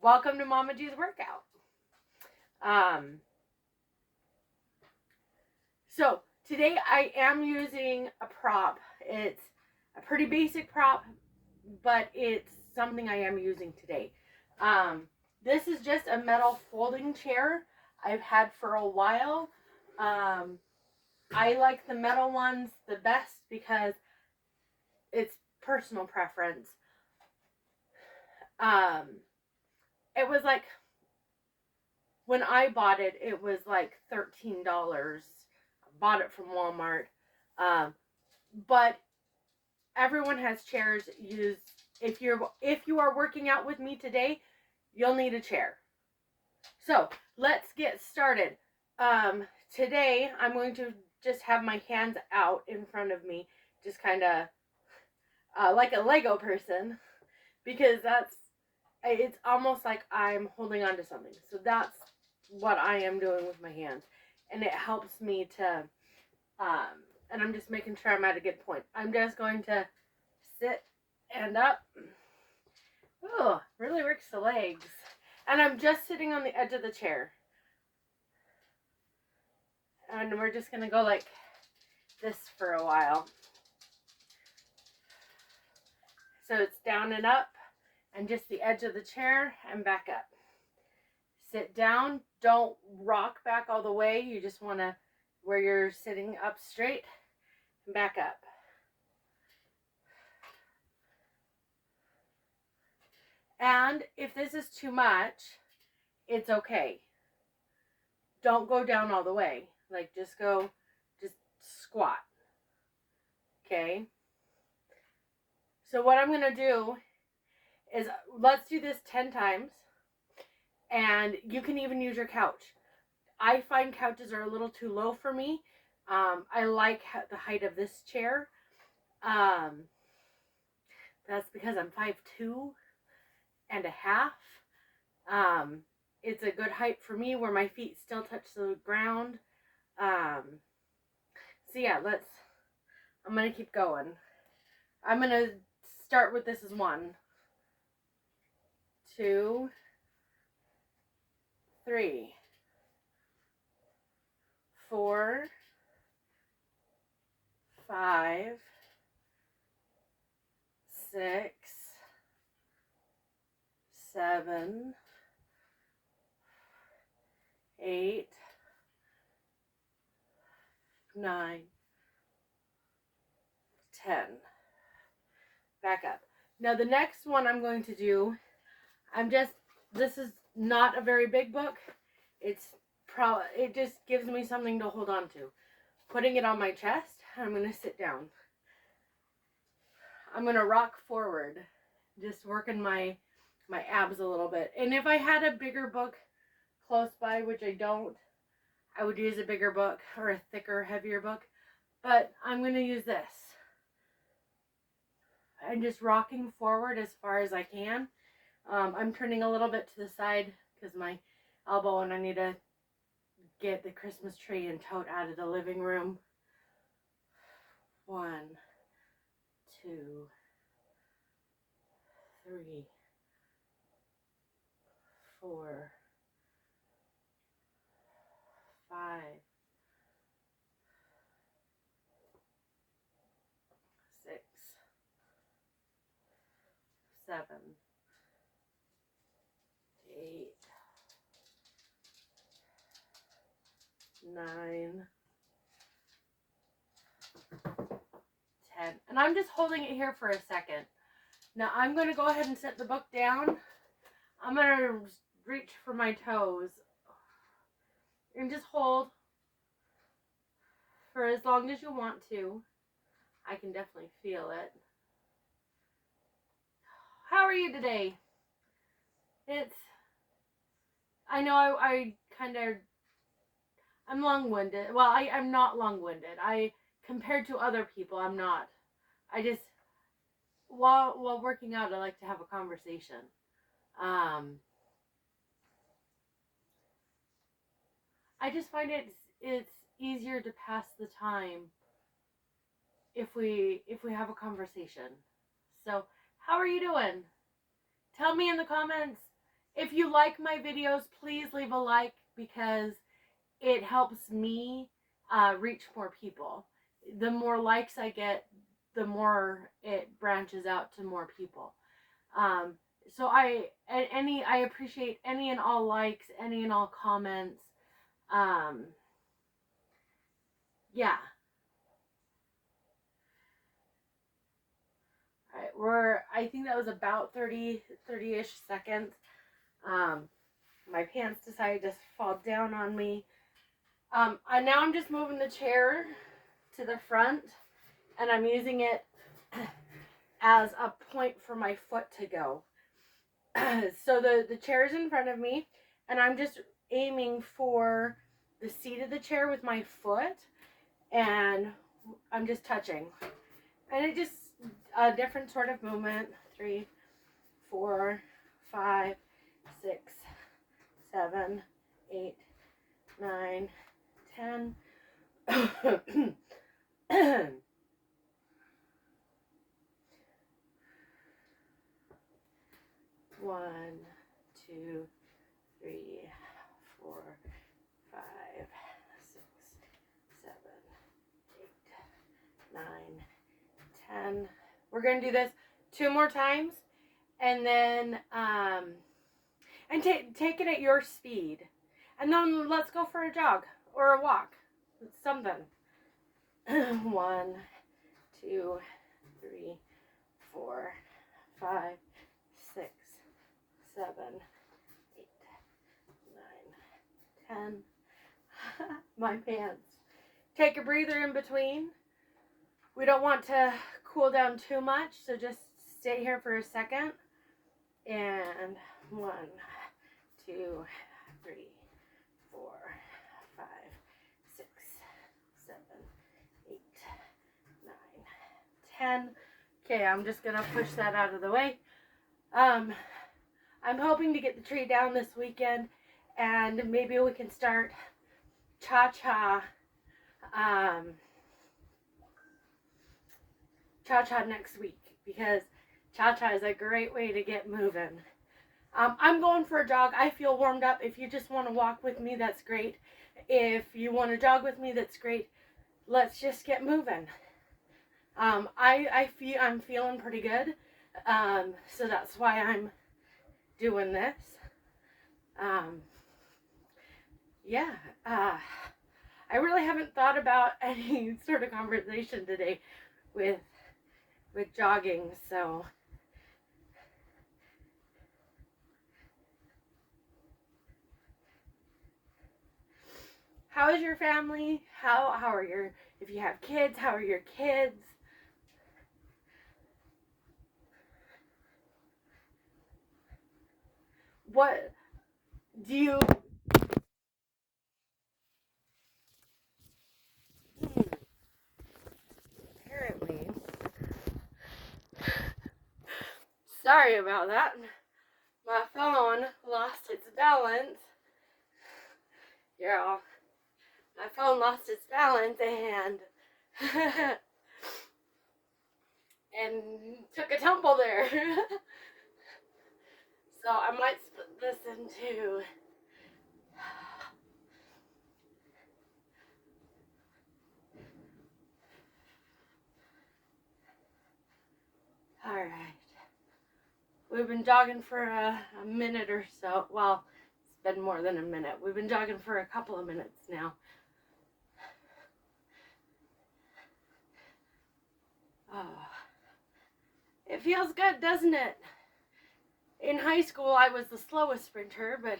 Welcome to Mama G's workout. So today I am using a prop. It's a pretty basic prop, but it's something I am using today. This is just a metal folding chair I've had for a while. I like the metal ones the best because it's personal preference. It was like, when I bought it, it was like $13. I bought it from Walmart. But everyone has chairs. If you are working out with me today, you'll need a chair. So let's get started. Today I'm going to just have my hands out in front of me, just kind of like a Lego person, because it's almost like I'm holding on to something. So that's what I am doing with my hands, and it helps me to and I'm just making sure I'm at a good point. I'm just going to sit and up. Oh, really works the legs. And I'm just sitting on the edge of the chair. And we're just going to go like this for a while. So it's down and up, and just the edge of the chair and back up. Sit down. Don't rock back all the way. You just want to, where you're sitting up straight, and back up. And if this is too much, it's okay. Don't go down all the way. Like, just squat. Okay? So what I'm going to do is, let's do this 10 times. And you can even use your couch. I find couches are a little too low for me. I like the height of this chair. That's because I'm 5'2" and a half. It's a good height for me where my feet still touch the ground. So yeah, I'm going to keep going. I'm going to start with this as 1, 2, 3, 4, 5, 6, 7, 8, 9, 10. Back up. Now the next one I'm going to do, this is not a very big book. It just gives me something to hold on to. Putting it on my chest, I'm going to sit down. I'm going to rock forward, just working my abs a little bit. And if I had a bigger book close by, which I don't, I would use a bigger book or a thicker, heavier book. But I'm going to use this. I'm just rocking forward as far as I can. I'm turning a little bit to the side because my elbow, and I need to get the Christmas tree and tote out of the living room. 1, 2, 3, 4, 5, 6, 7, 8, 9, 10. And I'm just holding it here for a second. Now I'm going to go ahead and set the book down. I'm going to reach for my toes and just hold for as long as you want to. I can definitely feel it. How are you today? I know I'm long-winded. Well, I'm not long-winded. Compared to other people, I'm not. I just, while working out, I like to have a conversation. I just find it's easier to pass the time if we have a conversation. So, how are you doing? Tell me in the comments If you like my videos, please leave a like because it helps me reach more people. The more likes I get, the more it branches out to more people. Um, so I appreciate any and all likes, any and all comments. Yeah. All right, I think that was about 30-ish seconds. My pants decided to fall down on me. Now I'm just moving the chair to the front, and I'm using it as a point for my foot to go. So the chair is in front of me, and I'm just aiming for the seat of the chair with my foot, and I'm just touching. And it just, a different sort of movement. 3, 4, 5, 6, 7, 8, 9, 10. 1, 2, 3, 4, 5, 6, 7, 8, 9, 10. We're going to do this 2 more times, and then and take it at your speed, and then let's go for a jog or a walk. Something. 1, 2, 3, 4, 5, 6, 7, 8, 9, 10. My pants. Take a breather in between. We don't want to cool down too much, so just stay here for a second. And 1, 2, 3, 4, 5, 6, 7, 8, 9, 10. Okay, I'm just gonna push that out of the way. I'm hoping to get the tree down this weekend, and maybe we can start cha-cha next week, because cha-cha is a great way to get moving. I'm going for a jog. I feel warmed up. If you just want to walk with me, that's great. If you want to jog with me, that's great. Let's just get moving. I'm feeling pretty good. So that's why I'm doing this. Yeah. I really haven't thought about any sort of conversation today with jogging, so how is your family? How are your, if you have kids, how are your kids? What do you apparently, sorry about that, my phone lost its balance. Yeah, my phone lost its balance and and took a tumble there. So I might split this into all right. We've been jogging for a minute or so. Well, it's been more than a minute. We've been jogging for a couple of minutes now. Oh, it feels good, doesn't it? In high school, I was the slowest sprinter, but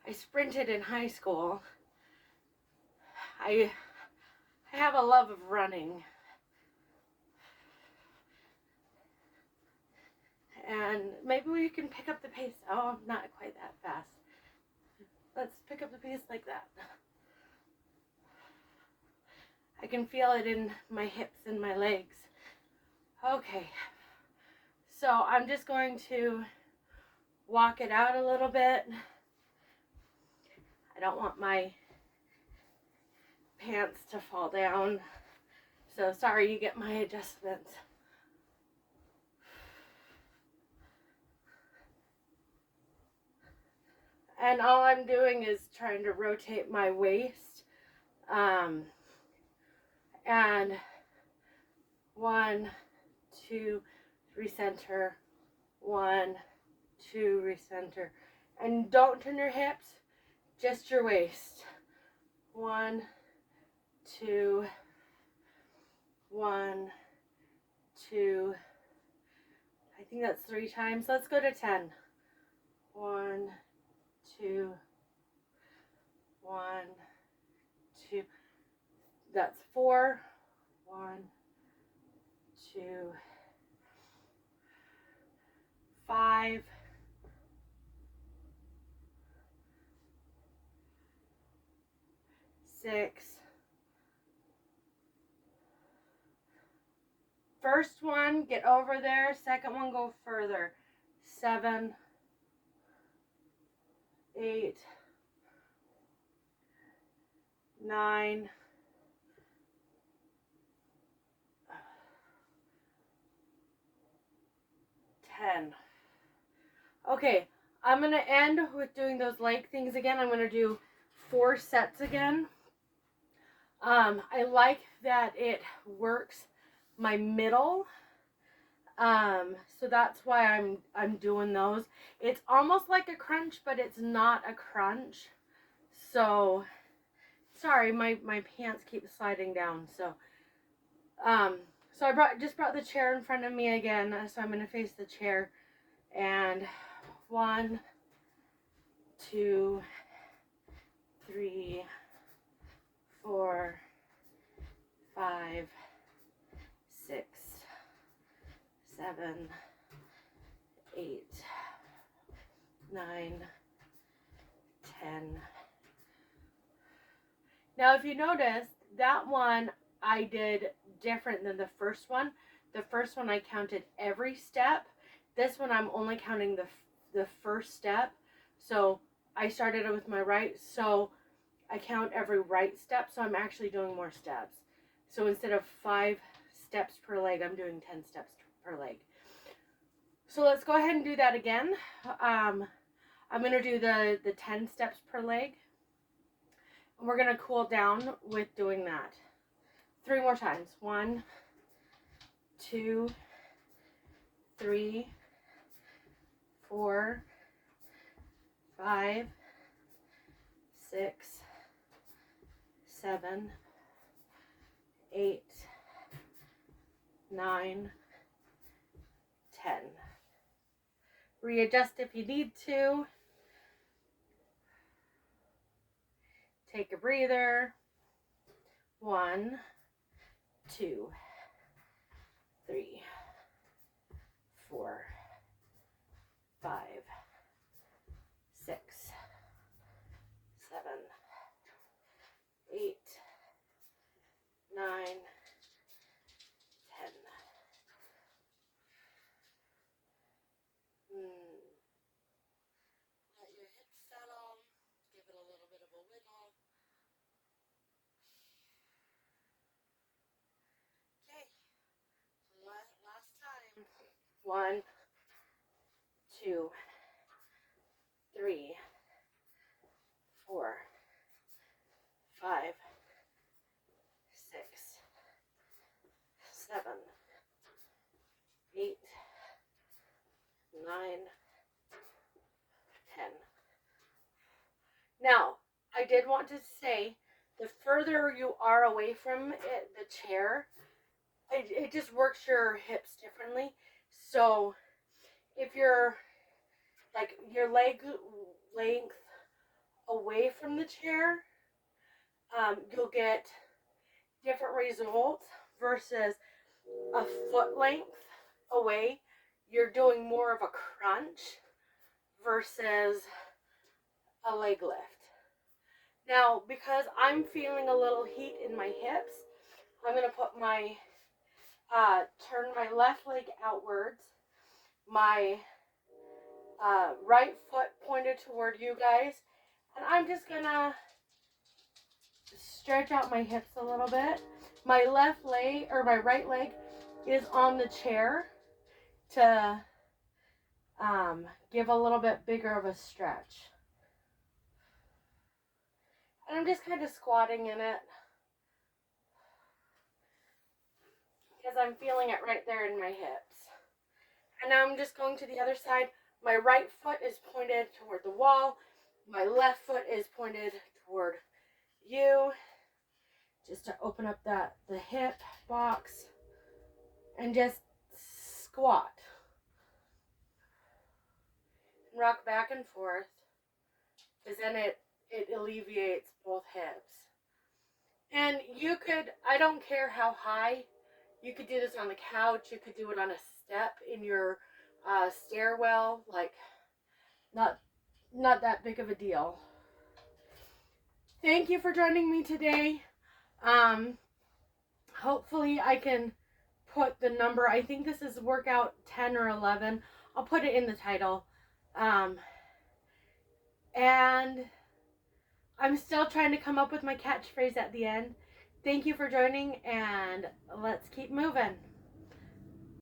I sprinted in high school. I have a love of running. And maybe we can pick up the pace. Oh, not quite that fast. Let's pick up the pace like that. I can feel it in my hips and my legs. Okay. So I'm just going to walk it out a little bit. I don't want my pants to fall down. So sorry you get my adjustments. And all I'm doing is trying to rotate my waist. And 1, 2, recenter, 1, 2, recenter. And don't turn your hips, just your waist. 1, 2, 1, 2. I think that's 3 times. Let's go to 10. 1, 2, 1, 2. That's 4. 1, 2, 5. 6. First one, get over there. Second one, go further. 7, 8, 9, 10. Okay, I'm going to end with doing those leg things again. I'm going to do 4 sets again. I like that it works my middle. So that's why I'm doing those. It's almost like a crunch, but it's not a crunch. So sorry, my pants keep sliding down. So I just brought the chair in front of me again. So I'm gonna face the chair. And 1, 2, 3, 4, 5, 6, 7, 8, 9, 10. Now, if you notice, that one I did different than the first one. The first one I counted every step. This one I'm only counting the first step. So I started with my right, so I count every right step, so I'm actually doing more steps. So instead of 5 steps per leg, I'm doing 10 steps per leg. So let's go ahead and do that again. I'm going to do the 10 steps per leg. And we're going to cool down with doing that. 3 more times. 1, 2, 3, 4, 5, 6, 7, 8, 9, 10. Readjust if you need to. Take a breather. 1, 2, 3, 4, 5, 6, 7, 8, 9, 10. Let your hips settle. Give it a little bit of a wiggle. Okay. Last time. 1, 2, 3, 4, 5, 6, 7, 8, 9, 10. Now, I did want to say, the further you are away from it, the chair, it just works your hips differently. So if you're like your leg length away from the chair, you'll get different results versus a foot length away. You're doing more of a crunch versus a leg lift. Now, because I'm feeling a little heat in my hips, I'm going to put my, turn my left leg outwards, my right foot pointed toward you guys, and I'm just going to stretch out my hips a little bit. My left leg, or my right leg, is on the chair to give a little bit bigger of a stretch. And I'm just kind of squatting in it because I'm feeling it right there in my hips. And now I'm just going to the other side. My right foot is pointed toward the wall. My left foot is pointed toward you. Just to open up the hip box and just squat. Rock back and forth, because then it alleviates both hips. And you could, I don't care how high, you could do this on the couch, you could do it on a step in your stairwell, like not that big of a deal. Thank you for joining me today. Hopefully I can put the number, I think this is workout 10 or 11. I'll put it in the title. And I'm still trying to come up with my catchphrase at the end. Thank you for joining, and let's keep moving.